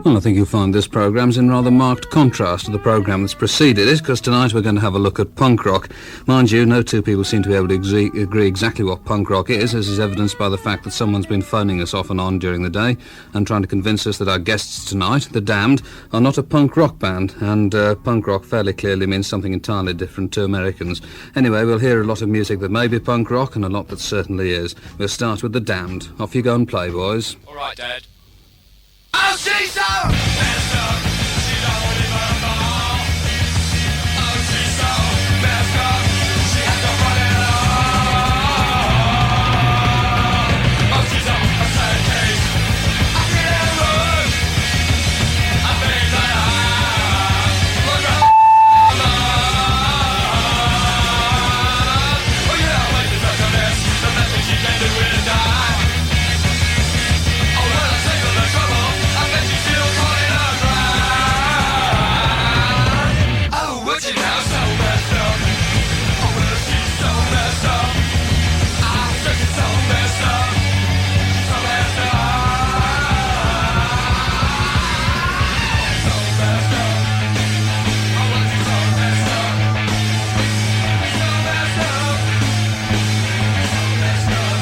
Well, I think you'll find this programme's in rather marked contrast to the programme that's preceded it, because tonight we're going to have a look at punk rock. Mind you, no two people seem to be able to agree exactly what punk rock is, as is evidenced by the fact that someone's been phoning us off and on during the day and trying to convince us that our guests tonight, The Damned, are not a punk rock band, and punk rock fairly clearly means something entirely different to Americans. Anyway, we'll hear a lot of music that may be punk rock and a lot that certainly is. We'll start with The Damned. Off you go and play, boys. All right, Dad. Oh, she's so messed up, she don't even know. Oh, she's so messed up, she has to run it all. Oh, she's on a sad case, I can't run. I think that I would rather. Oh, yeah, when she's such a mess, the best thing she can do is die. Oh, when I think of the trouble, I bet she's still calling her cry. Oh, would you now so messed up? Oh, well, she's so messed up. I said she's so messed up. So messed up. So messed up. Oh, well, she's so messed up. So messed up. So messed up.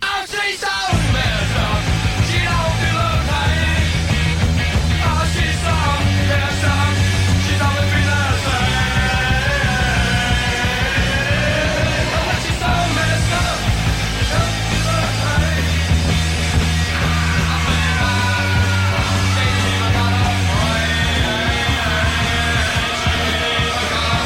Oh, she's so messed up, she don't feel a thing. Oh, she's so messed up, she's always been the same. Oh, she's so messed up, she don't feel a thing. She ain't even got a brain. She ain't even got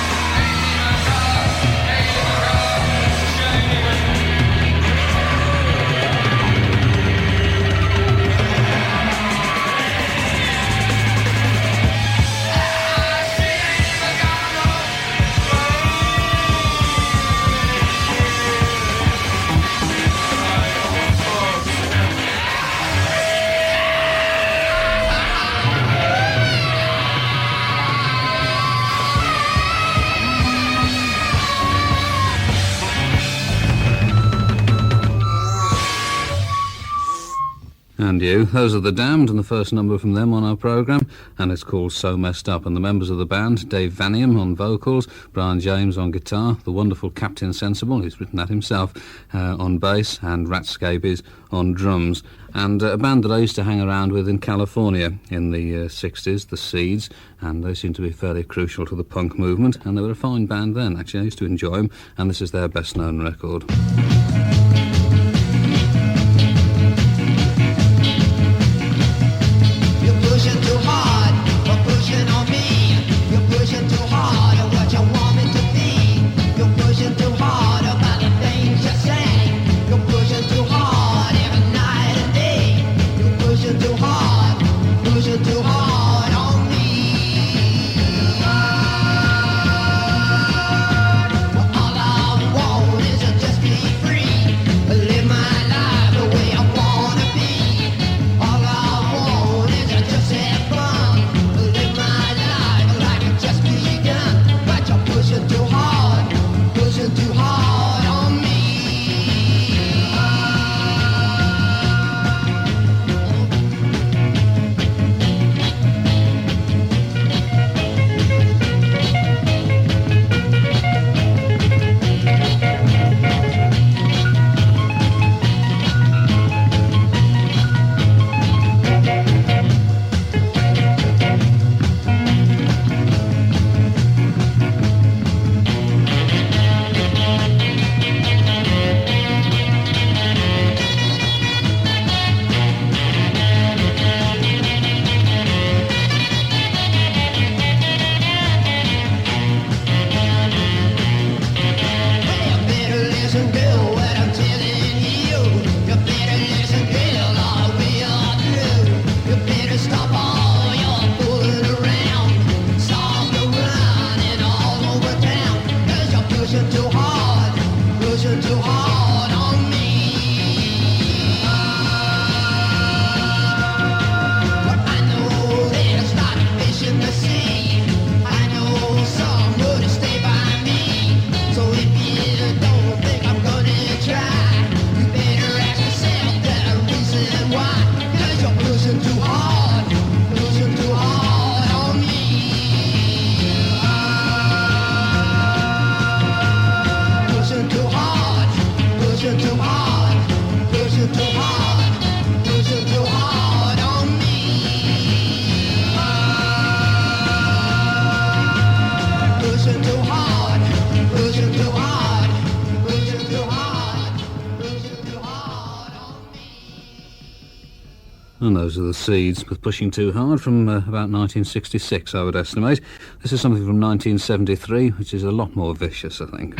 And you. Those are The Damned, and the first number from them on our programme, and it's called So Messed Up. And the members of the band, Dave Vaniam on vocals, Brian James on guitar, the wonderful Captain Sensible, who's written that himself, on bass, and Rat Scabies on drums. And a band that I used to hang around with in California in the 60s, the Seeds, and they seem to be fairly crucial to the punk movement, and they were a fine band then. Actually, I used to enjoy them, and this is their best-known record. You're pushing too hard, for pushing on me. You're pushing too hard on what you want me to be. You're pushing too hard about the things you say. You're pushing too hard every night and day. You're pushing too hard on me. Well, all I want is to just be free. listen, girl, what I'm telling you. You better listen, girl, or we are through. You better stop all your fooling around. Stop the running all over town. 'Cause you're pushing too hard on me. But I know they'll start fishing the sea. I know some would stay by me. So if you don't think I'm gonna try, you better ask yourself the reason why. 'Cause you're pushing too hard on me. Pushing too hard, pushing too hard, pushing too hard, pushing too hard on me. Pushing too hard, pushing too hard, pushing too hard, pushing too hard on me. And those are the Seeds with Pushing Too Hard from about 1966, I would estimate. This is something from 1973, which is a lot more vicious, I think.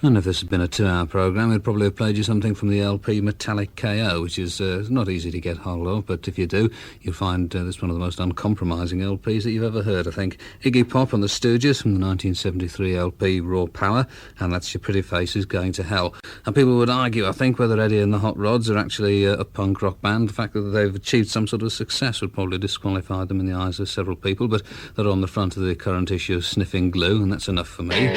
And if this had been a 2-hour programme, we'd probably have played you something from the LP Metallic KO, which is not easy to get hold of, but if you do, you'll find this one of the most uncompromising LPs that you've ever heard, I think. Iggy Pop and the Stooges from the 1973 LP Raw Power, and that's Your Pretty Faces Going to Hell. And people would argue, I think, whether Eddie and the Hotrods are actually a punk rock band. The fact that they've achieved some sort of success would probably disqualify them in the eyes of several people, but they're on the front of the current issue of Sniffing Glue, and that's enough for me.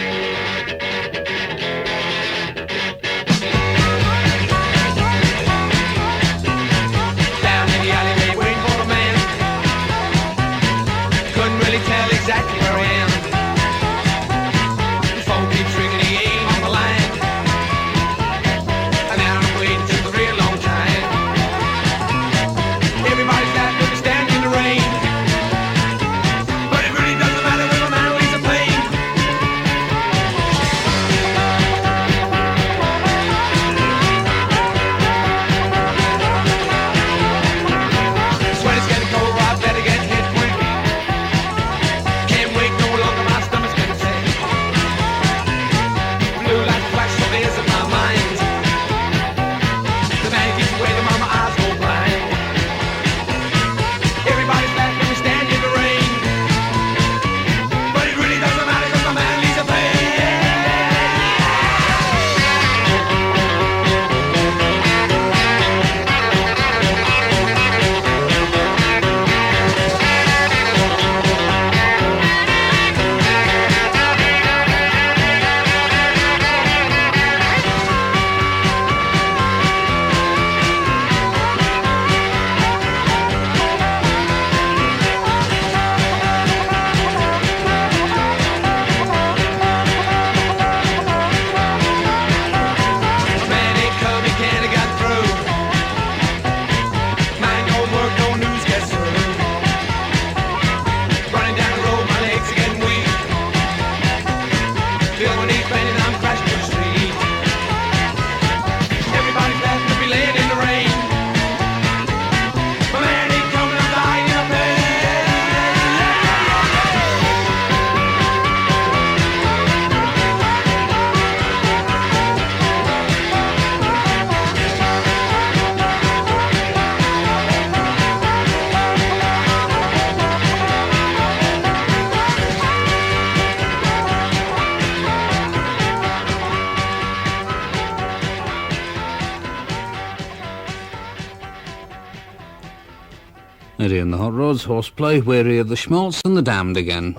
Eddie and the Hotrods, Horseplay, Weary of the Schmaltz, and the Damned again.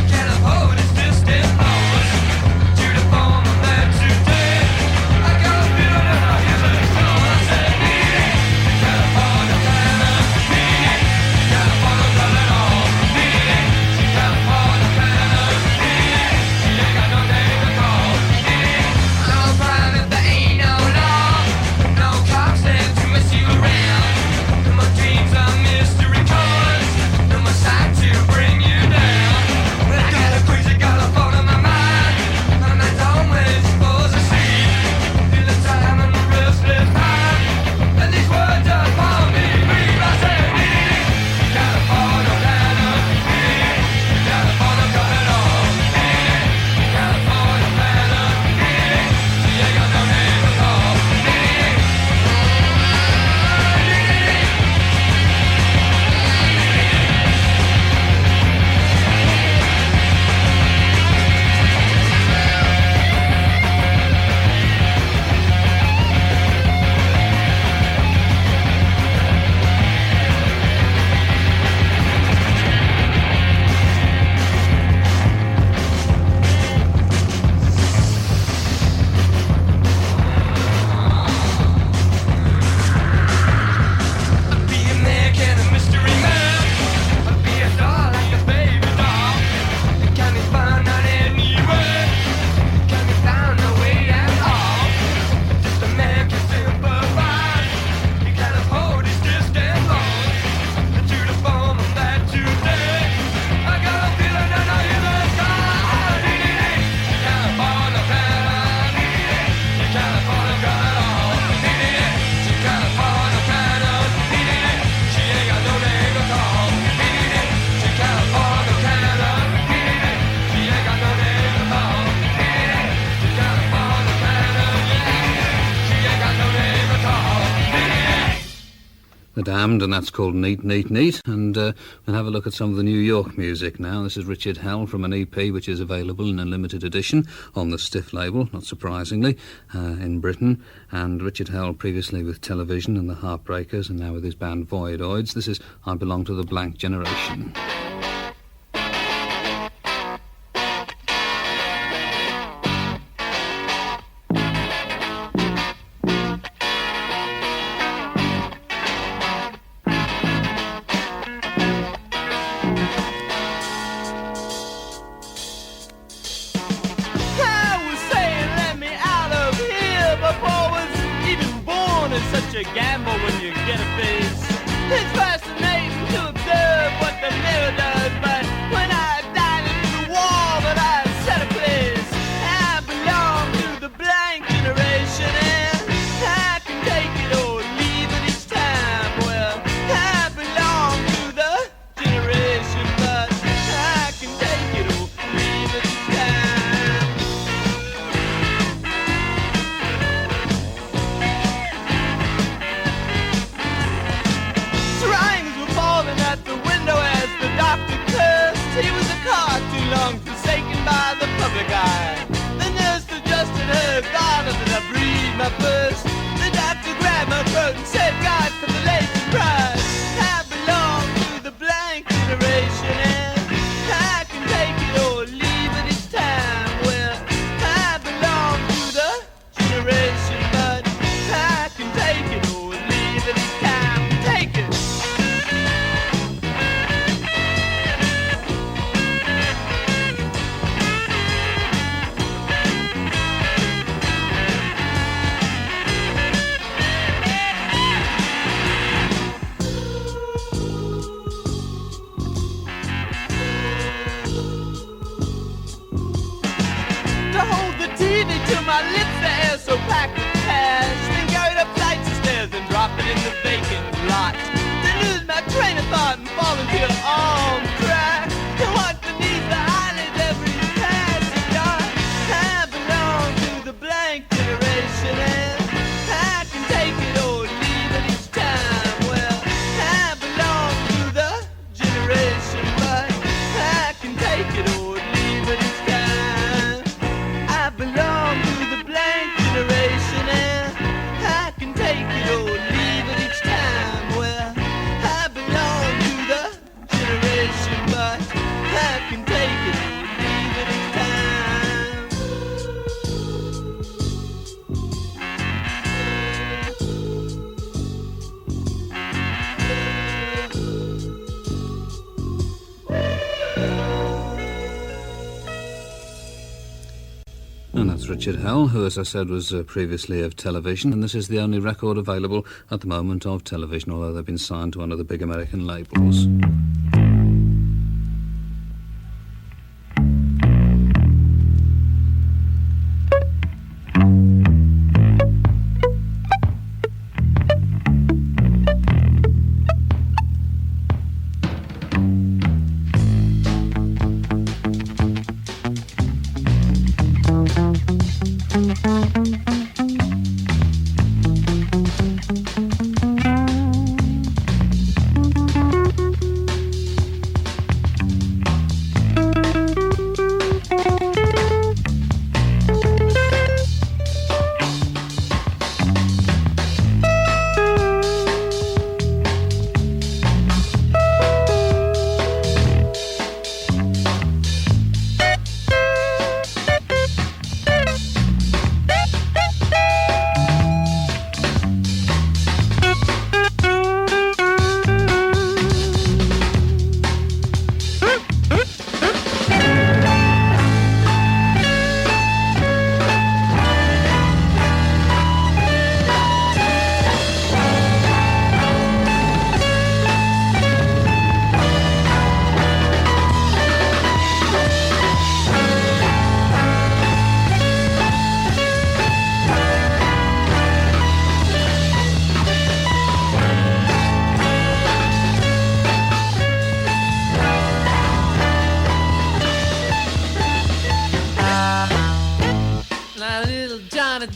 Can Damned, and that's called Neat, Neat, Neat. And we'll have a look at some of the New York music now. This is Richard Hell from an EP which is available in a limited edition on the Stiff label, not surprisingly, in Britain. And Richard Hell previously with Television and the Heartbreakers, and now with his band Voidoids. This is I Belong to the Blank Generation. A gamble when you get a face. It's fascinating to observe what the mirror does, but when I dive into the wall that I set a place, I belong to the blank generation, and I can take it or leave it each time. Well, I belong to the generation, but I can take it or leave it each time. At the window as the doctor cursed. He was a car too long forsaken by the public eye. The nurse adjusted her garment as I breathed my first. The doctor grabbed my throat and said, God for the late surprise. I belong to the blank generation, and I can take it or leave it each time. Well, I belong to the generation, but I can take it or leave it each time. Take it. To my lips, the air so packed with cash. Then go up flights of stairs and drop it in the vacant lot. Then lose my train of thought and fall into your arm track. And watch beneath the eyelids every passing dot. I belong to the blank generation, and I can take it or leave it each time. Well, I belong to the generation, but I can take it or leave it each time. I belong to the blank generation, and I can take it or leave it each time. Well, I belong to the generation, but I can take it or leave it each time. And that's Richard Hell, who, as I said, was previously of Television, and this is the only record available at the moment of Television, although they've been signed to one of the big American labels.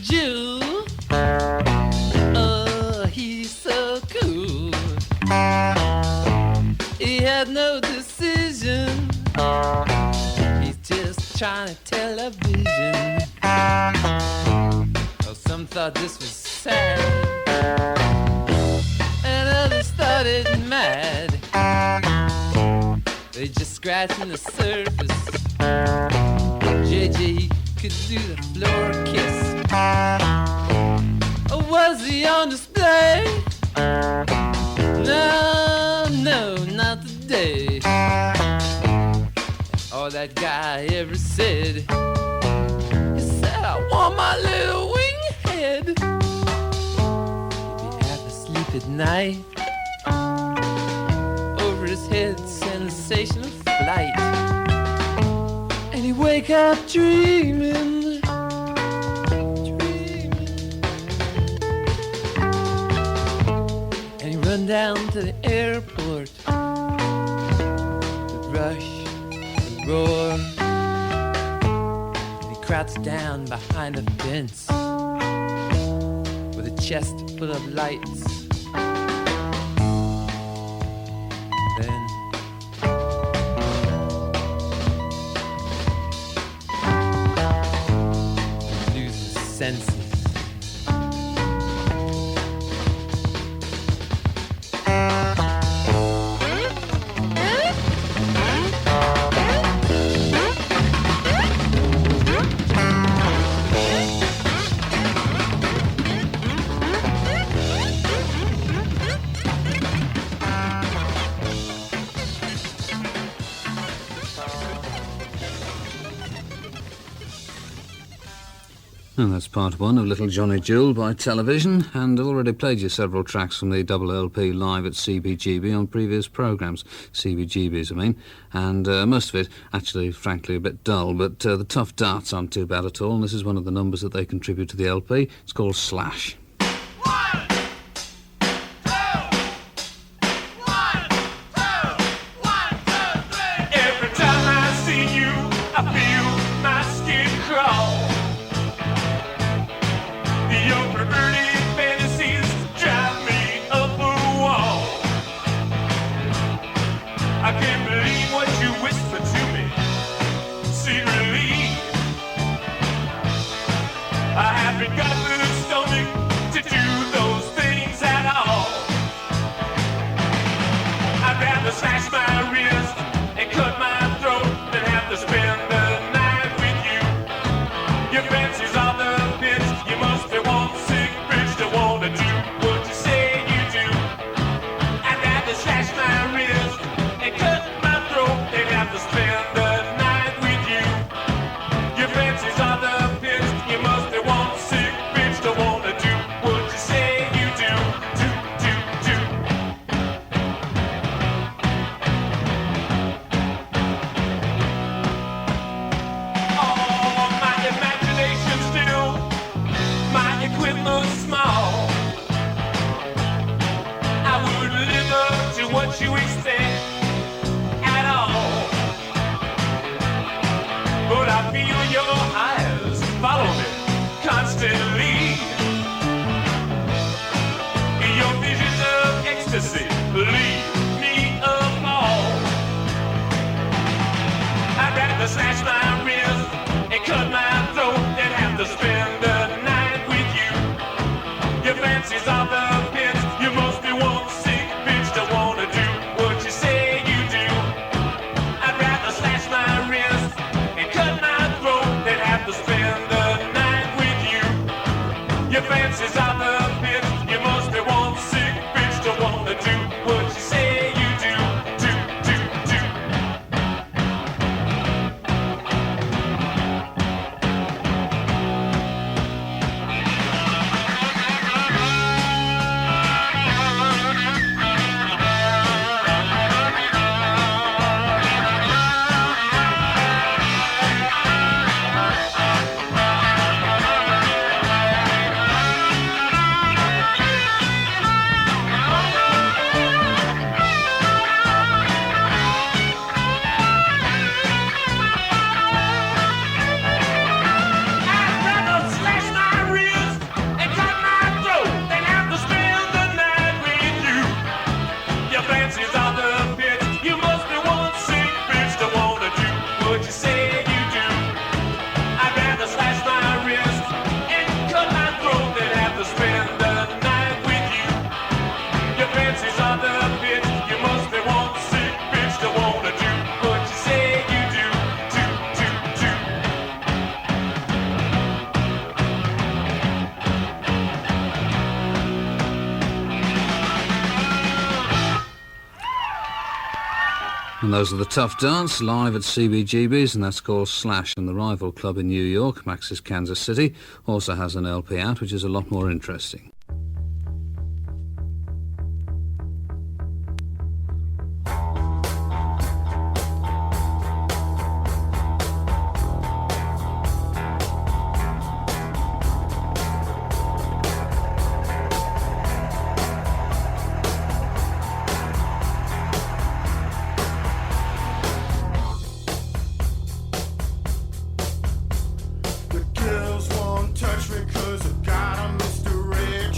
Jew. Oh, he's so cool. He's just trying to television. Oh, some thought this was sad, and others thought it mad. They just scratching the surface. JJ could do the floor kiss. Or was he on display? No, no, not today. All that guy ever said, he said, I want my little wing head. He'd be half asleep at night. Over his head, sensation of flight. And he'd wake up dreaming, dreaming. And he'd run down to the airport. The rush, the roar. And he crouched down behind a fence with a chest full of lights. Then he loses senses. And that's part one of Little Johnny Jewel by Television, and I've already played you several tracks from the double LP live at CBGB on previous programmes, CBGBs I mean, and most of it actually frankly a bit dull, but the Tough Darts aren't too bad at all, and this is one of the numbers that they contribute to the LP. It's called Slash. Every time I see you, I feel my skin crawl. Your perverted fantasies drive me up a wall. I can't believe what you whisper to me secretly. I haven't got the stomach to do those things at all. I'd rather slash my wrist and cut my throat than have to spend the night with you. Your fancies are the pits, you must be one sick bitch to wanna do what you say you do. I'd rather slash my wrist and cut my throat than have to spend the night with you. Your fancies are the pits, you must be one sick bitch to wanna do what you say you do. Do, do, do. Oh, my imagination still, my equipment small. I would live up to what you expect at all. But I feel your eyes follow me constantly. Your visions of ecstasy leave me appalled. I'd rather slash my wrist and cut my throat than have to spend the night with you. Your fancies are the pits, you must be one sick bitch to wanna do what you say you do. I'd rather slash my wrist and cut my throat than have to spend the night with you. Your fancies are the pits, you must be one sick bitch to wanna do what you say you do. Do, do, do. And those are the Tuff Dance, live at CBGB's, and that's called Slash. And the rival club in New York, Max's Kansas City, also has an LP out, which is a lot more interesting. The girls won't touch me 'cause I got a Mr. Red.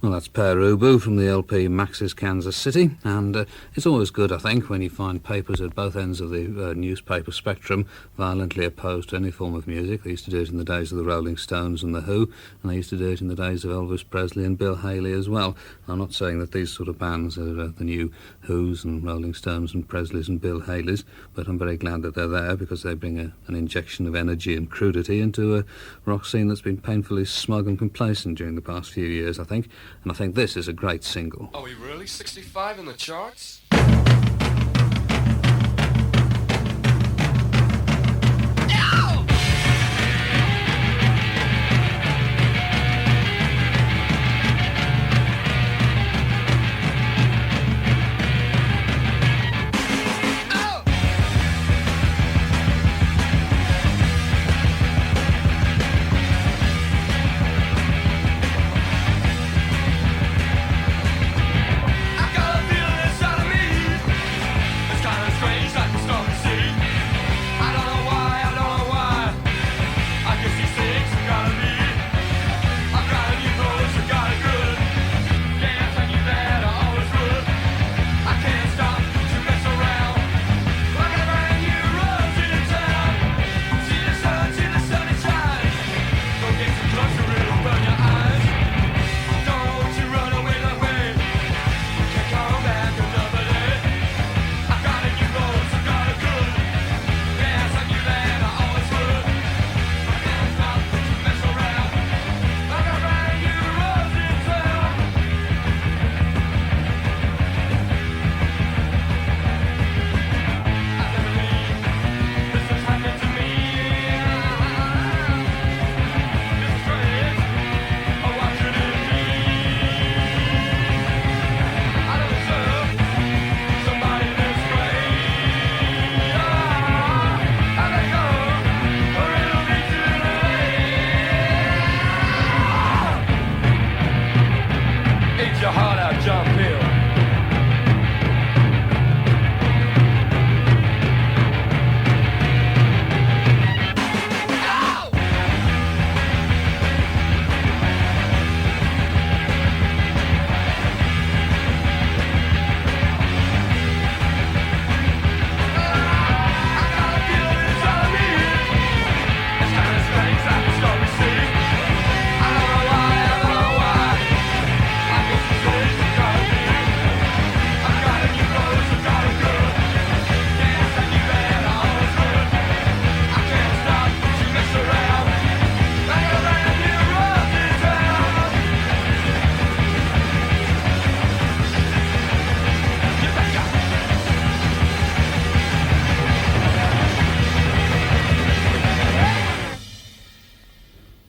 Well, that's Pere from the LP Max's Kansas City, and it's always good, I think, when you find papers at both ends of the newspaper spectrum violently opposed to any form of music. They used to do it in the days of the Rolling Stones and the Who, and they used to do it in the days of Elvis Presley and Bill Haley as well. I'm not saying that these sort of bands are the new Who's and Rolling Stones and Presleys and Bill Haleys, but I'm very glad that they're there because they bring an injection of energy and crudity into a rock scene that's been painfully smug and complacent during the past few years, I think. And I think this is a great single. Are we really 65 in the charts?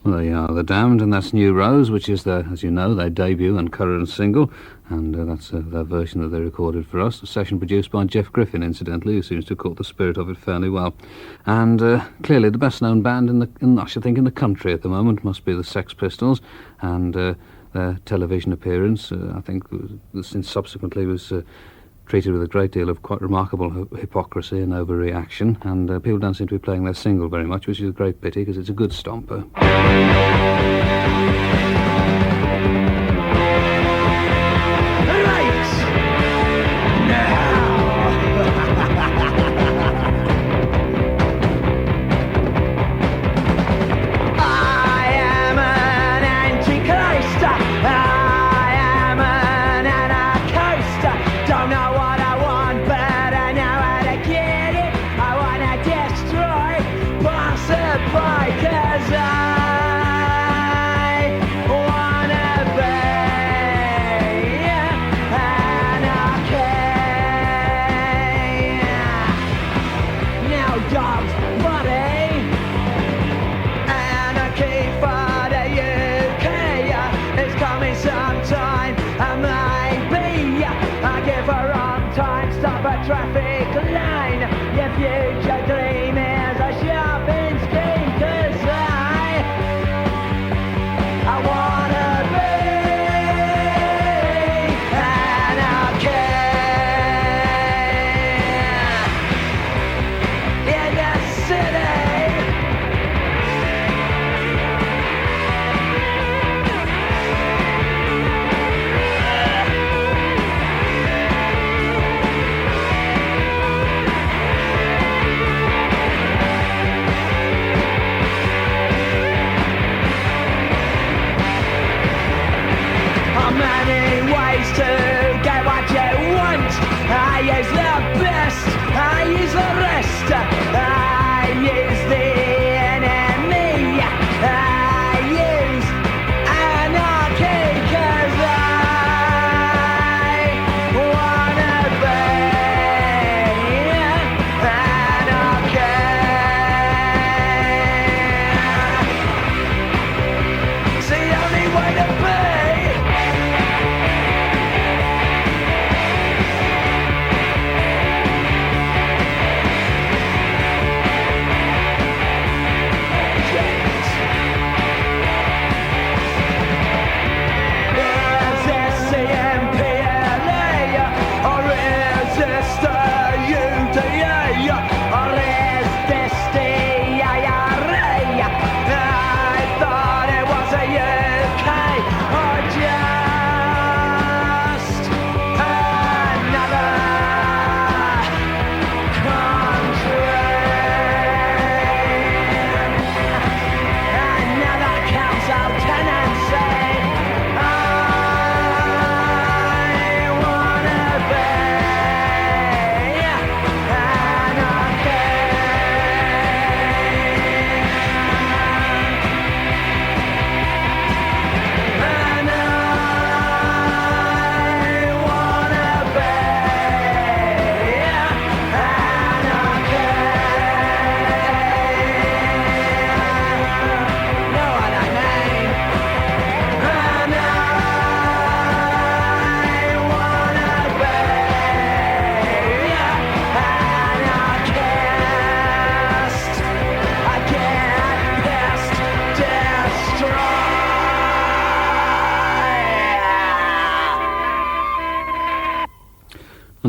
There you are, The Damned, and that's New Rose, which is their, as you know, their debut and current single, and that's their version that they recorded for us. A session produced by Jeff Griffin, incidentally, who seems to have caught the spirit of it fairly well. And clearly the best-known band I should think, in the country at the moment must be the Sex Pistols, and their television appearance, I think, since subsequently was treated with a great deal of quite remarkable hypocrisy and overreaction, and people don't seem to be playing their single very much, which is a great pity because it's a good stomper. Traffic line, your future dream is a shopping scheme, 'cause I wanna be anarchy in the city.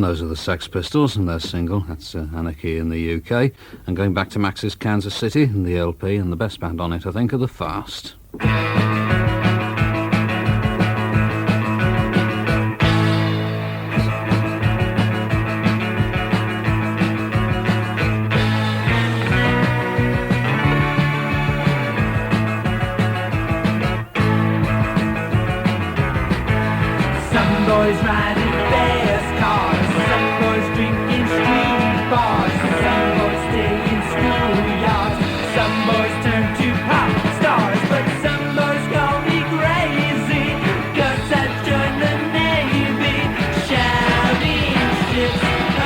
those are the Sex Pistols and their single, that's Anarchy in the UK. And going back to Max's Kansas City and the LP, and the best band on it, I think, are The Fast. Some boys riding fast cars, some boys drinking street bars, some boys stay in schoolyards, some boys turn to pop stars, but some boys call me crazy, 'cause I joined the Navy, shouting ships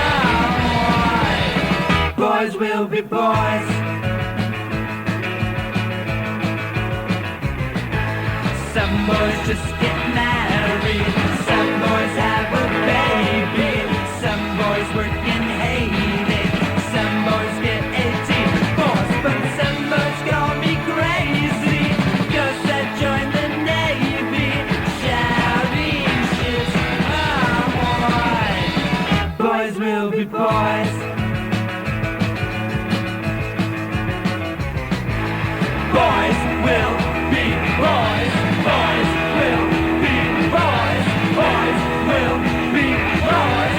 ahoy. Boys will be boys. Some boys just get married, some boys have a baby, some boys work in Haiti, some boys get 18 boys, but some boys call me crazy, 'cause I joined the Navy, shouting ships ahoy. Boys will be boys. Boys will be boys. Boys will be boys. Boys will be boys.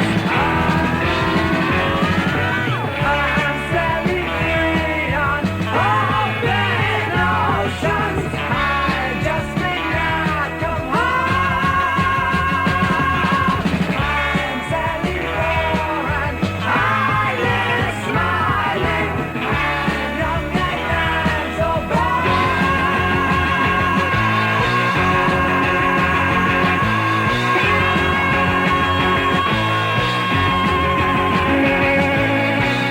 I'm sailing free on open oceans. I just may not come home. I'm sailing for an island smiling, and young and so bright.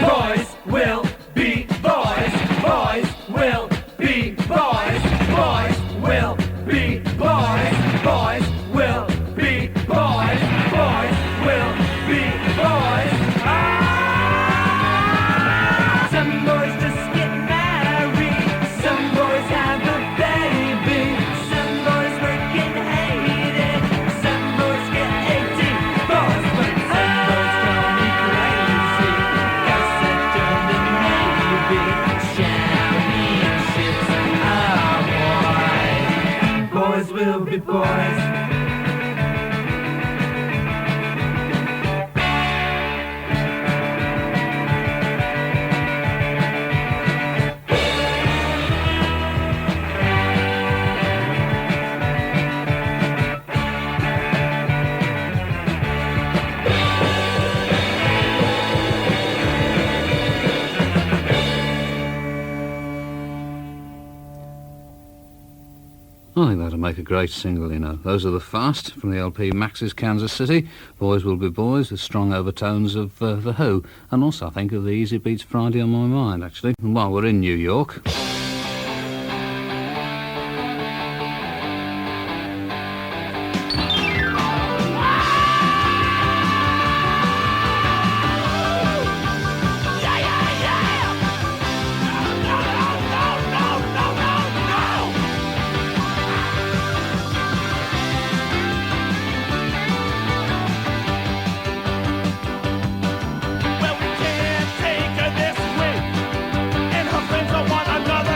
Boys will be boys. Boys will be boys. Boys will be boys. Boys will be boys. Boys will be boys. Some boys just get married. Some boys have a baby. Some boys work in Haiti. Some boys get 18 boys, but some boys call me crazy, 'cause I joined the Navy, shouting ships ahoy. Boys will be boys. I think that'll make a great single, you know. Those are The Fast from the LP Max's Kansas City. Boys Will Be Boys, with strong overtones of The Who. And also, I think, of the Easy Beats Friday on My Mind, actually. And while we're in New York... Well, we can't take her this way, and her friends don't want another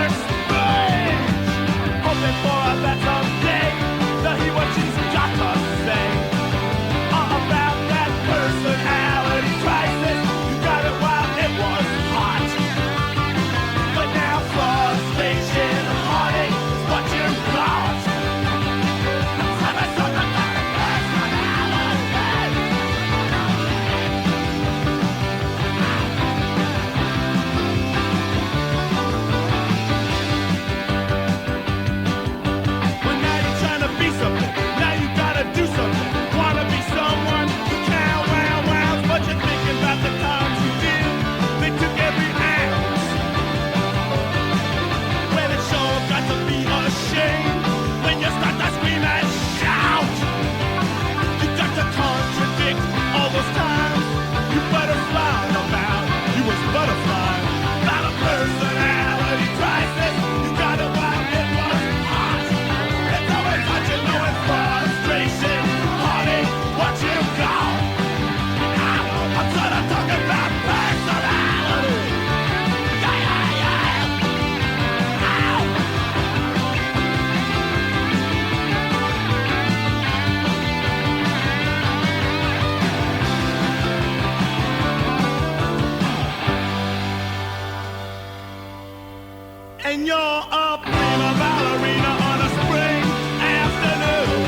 and you're a prima ballerina on a spring afternoon.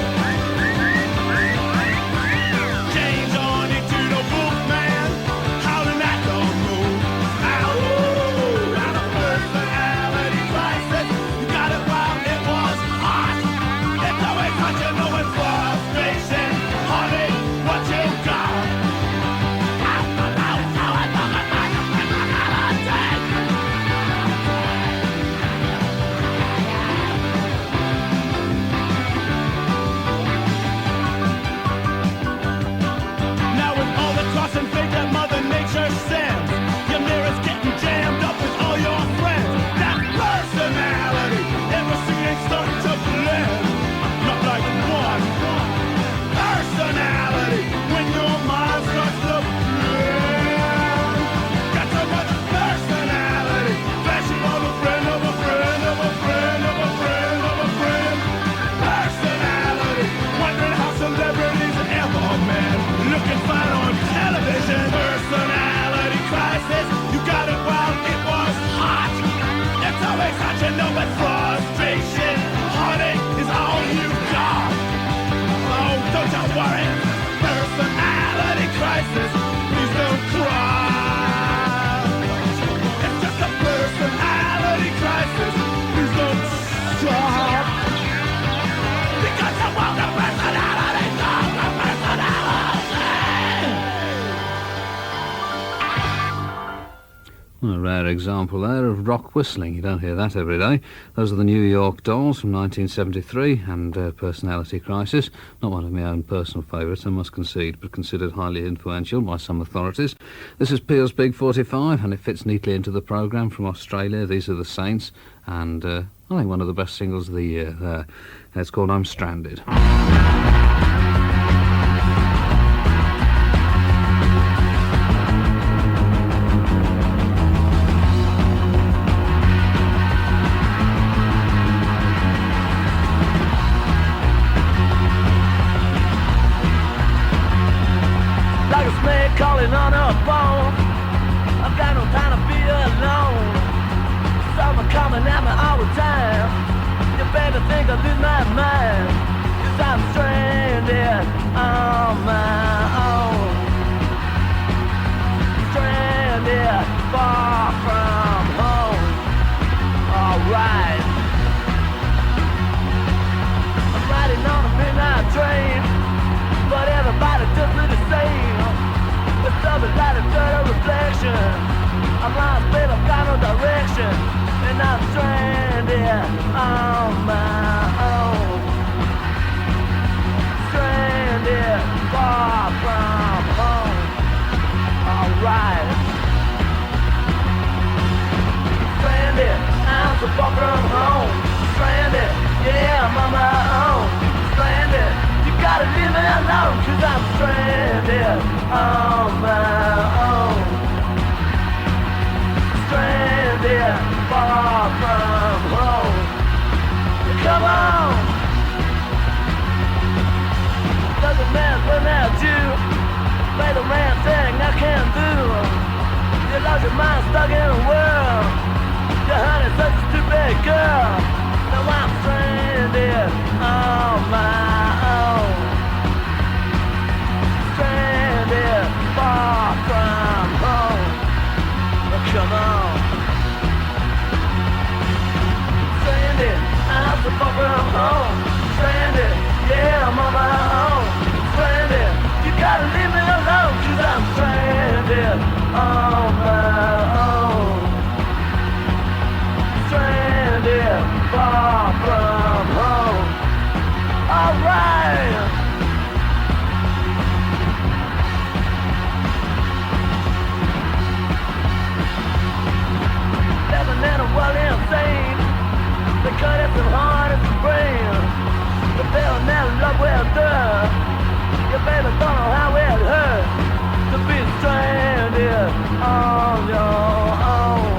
Change on into the Wolfman, howling at the moon. Ow, got a personality crisis. You got it while it was hot. It's always hot, you know it's frustration. Honey, what you got? Now with all the cross and fate that Mother Nature sends, your mirror's getting jammed up with all your friends. That personality, everything ain't starting to blend. Not like one personality when your mind starts to blend. Got so much personality, flashing on a friend of a friend of a friend of a friend of a friend. Personality, wondering how celebrities ever met. Looking fine on television. Personality crisis, you got it while it was hot. It's always hot, you know it's frustration. Heartache is all you got. Oh, don't you worry. Personality crisis, please don't cry. It's just a personality crisis, please don't stop. Because you want the personality, not the personality. Well, a rare example there of rock whistling. You don't hear that every day. Those are the New York Dolls from 1973 and Personality Crisis. Not one of my own personal favourites, I must concede, but considered highly influential by some authorities. This is Pere's Big 45, and it fits neatly into the programme from Australia. These are the Saints, and I think one of the best singles of the year there. It's called I'm Stranded. Like a snake calling on a phone. I've got no time to be alone. Someone coming at me all the time. You better think I lose my mind. 'Cause I'm stranded on my own. Stranded far from home. Alright. I'm riding on a midnight train, but everybody just look the same. It's something like a dirty reflection. I'm lost, babe, I've got no direction. And I'm stranded on my own. Stranded far from home. Alright. Stranded, I'm so far from home. Stranded, yeah, I'm on my own. Stranded, you gotta leave me alone, 'cause I'm stranded on my own. Stranded far from home. Come on. Doesn't matter what I do. Play the man thing I can't do. You lost your mind stuck in a world. Your honey's such a stupid girl. Now I'm stranded on my own. Stranded far from home. Come on. Stranded, I'm so far from home. Stranded, yeah, I'm on my own. Stranded, you gotta leave me alone, 'cause I'm stranded on my own. Stranded far from home. Alright. And I'm well insane. They cut it from heart and from brain. The feeling that love will do. Your baby don't know how it hurts to be stranded on your own.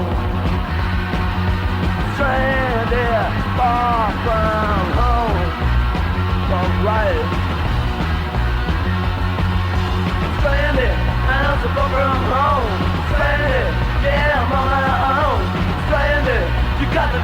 Stranded far from home. Alright. Stranded, I'm so far from home. Stranded, yeah, I'm on my own. Stranded, you got to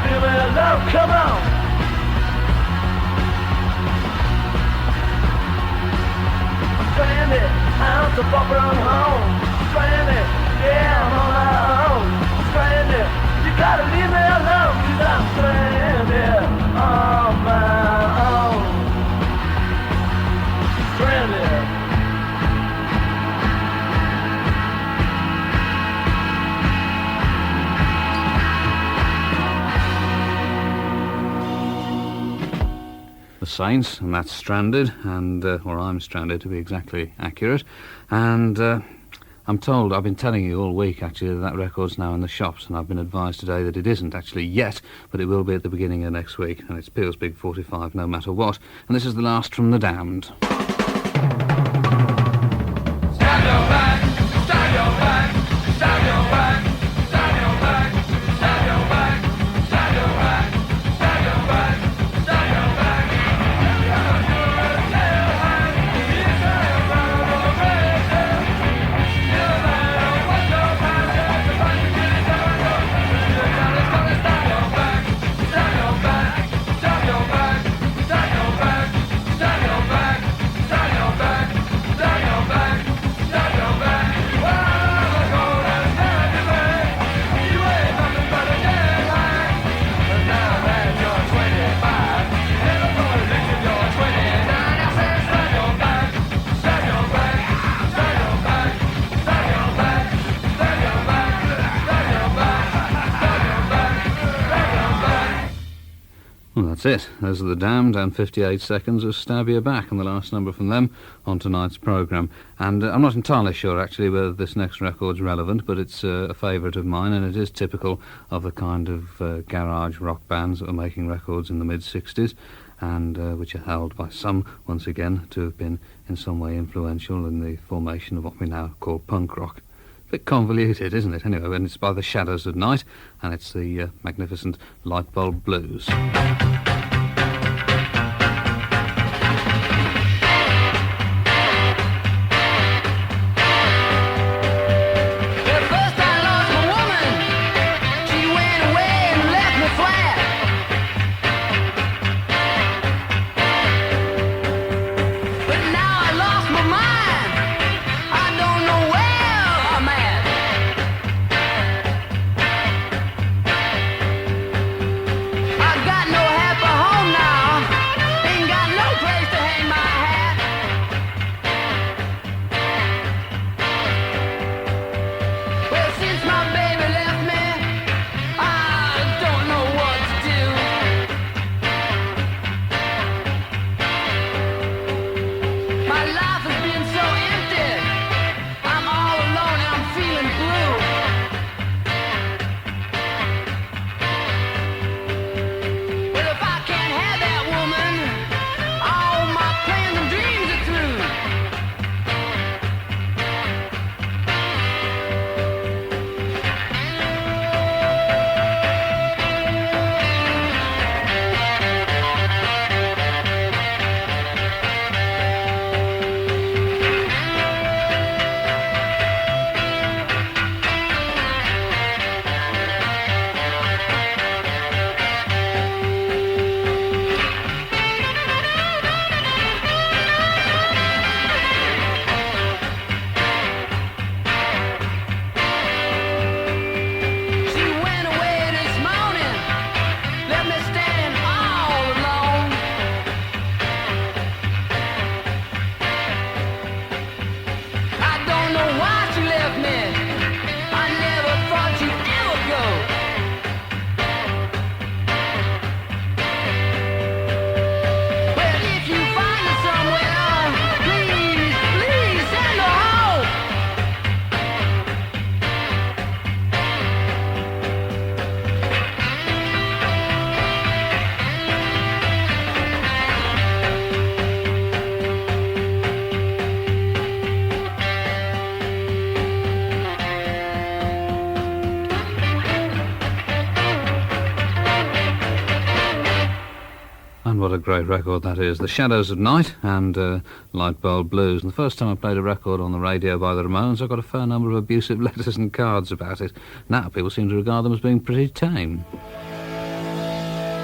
so far from home. Stranded, yeah, I'm on my own. Stranded, you gotta leave me alone, 'cause I'm stranded on my own. Stranded. The Saints, and that's Stranded, and or I'm Stranded to be exactly accurate. And I'm told, I've been telling you all week actually, that record's now in the shops, and I've been advised today that it isn't actually yet, but it will be at the beginning of next week, and it's Peel's Big 45 no matter what. And this is the last from The Damned. Stab your back, stab your back, stab your back, stab your back, stab your back, stab your back, stab your back, stab your back. Well, that's it. Those are The Damned and 58 seconds of Stab Your Back, and the last number from them on tonight's programme. And I'm not entirely sure, actually, whether this next record's relevant, but it's a favourite of mine, and it is typical of the kind of garage rock bands that were making records in the mid-60s, and which are held by some, once again, to have been in some way influential in the formation of what we now call punk rock. A bit convoluted, isn't it? Anyway, and it's by the Shadows of Night, and it's the magnificent Lightbulb Blues. And what a great record that is. The Shadows of Night and Lightbulb Blues. And the first time I played a record on the radio by the Ramones, I got a fair number of abusive letters and cards about it. Now people seem to regard them as being pretty tame.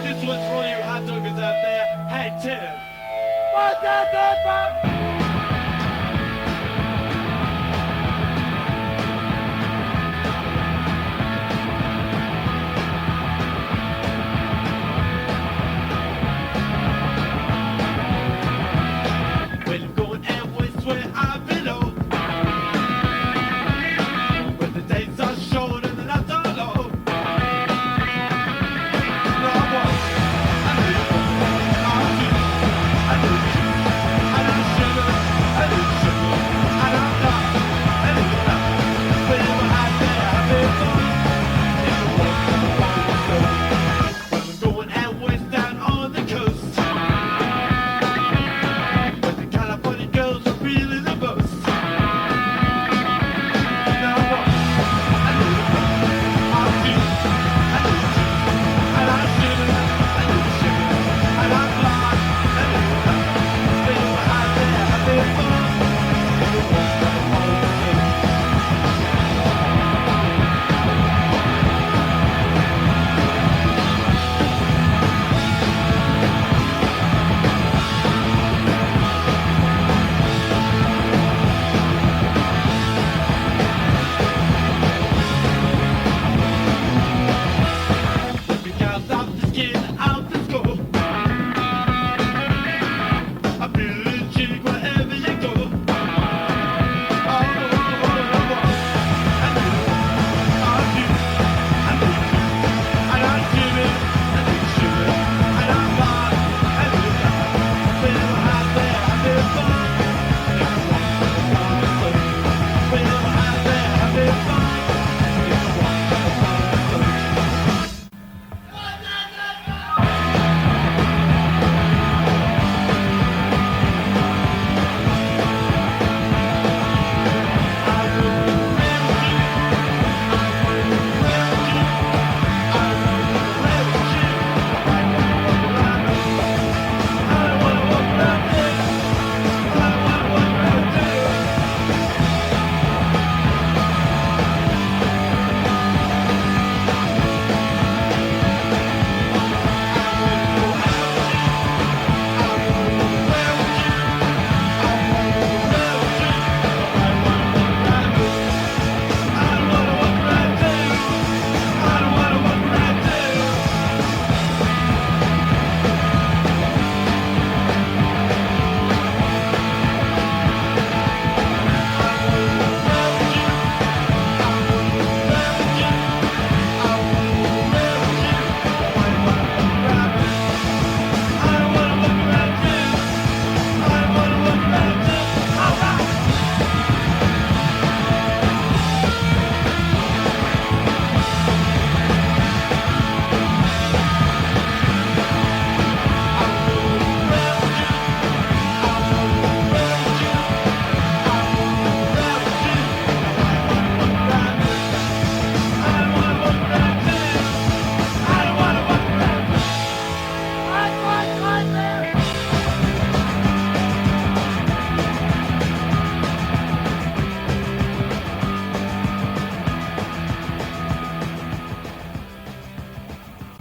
This one's for all you hot doggers out there. Hey, Tim. What's that?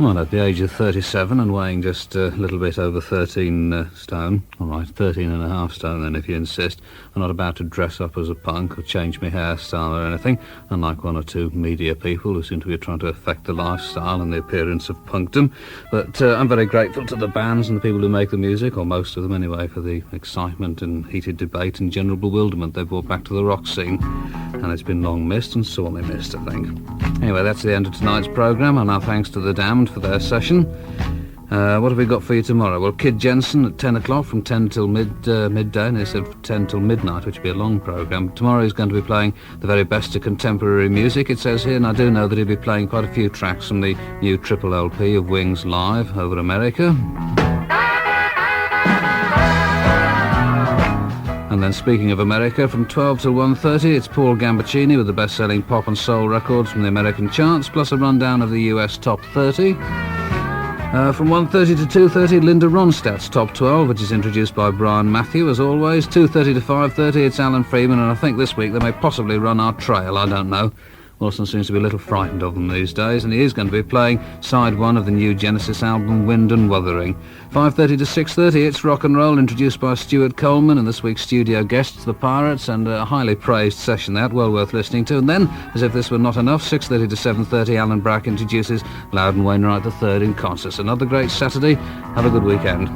Well, at the age of 37 and weighing just a little bit over 13 stone, all right, 13 and a half stone then if you insist, I'm not about to dress up as a punk or change my hairstyle or anything, unlike one or two media people who seem to be trying to affect the lifestyle and the appearance of punkdom. But I'm very grateful to the bands and the people who make the music, or most of them anyway, for the excitement and heated debate and general bewilderment they've brought back to the rock scene. And it's been long missed and sorely missed, I think. Anyway, that's the end of tonight's programme, and our thanks to the Damned for their session. What have we got for you tomorrow? Well, Kid Jensen at 10 o'clock from 10 till midday, and they said 10 till midnight, which would be a long programme. Tomorrow he's going to be playing the very best of contemporary music, it says here, and I do know that he'll be playing quite a few tracks from the new triple LP of Wings Live over America. And then speaking of America, from 12 till 1:30, it's Paul Gambaccini with the best-selling pop and soul records from the American charts, plus a rundown of the US top 30. From 1:30 to 2:30, Linda Ronstadt's Top 12, which is introduced by Brian Matthew, as always. 2:30 to 5:30, it's Alan Freeman, and I think this week they may possibly run our trail, I don't know. Wilson seems to be a little frightened of them these days, and he is going to be playing side one of the new Genesis album, Wind and Wuthering. 5:30 to 6:30, it's rock and roll, introduced by Stuart Coleman, and this week's studio guests, the Pirates, and a highly praised session that, well worth listening to. And then, as if this were not enough, 6:30 to 7:30, Alan Brack introduces Loudon Wainwright III in concert. Another great Saturday. Have a good weekend.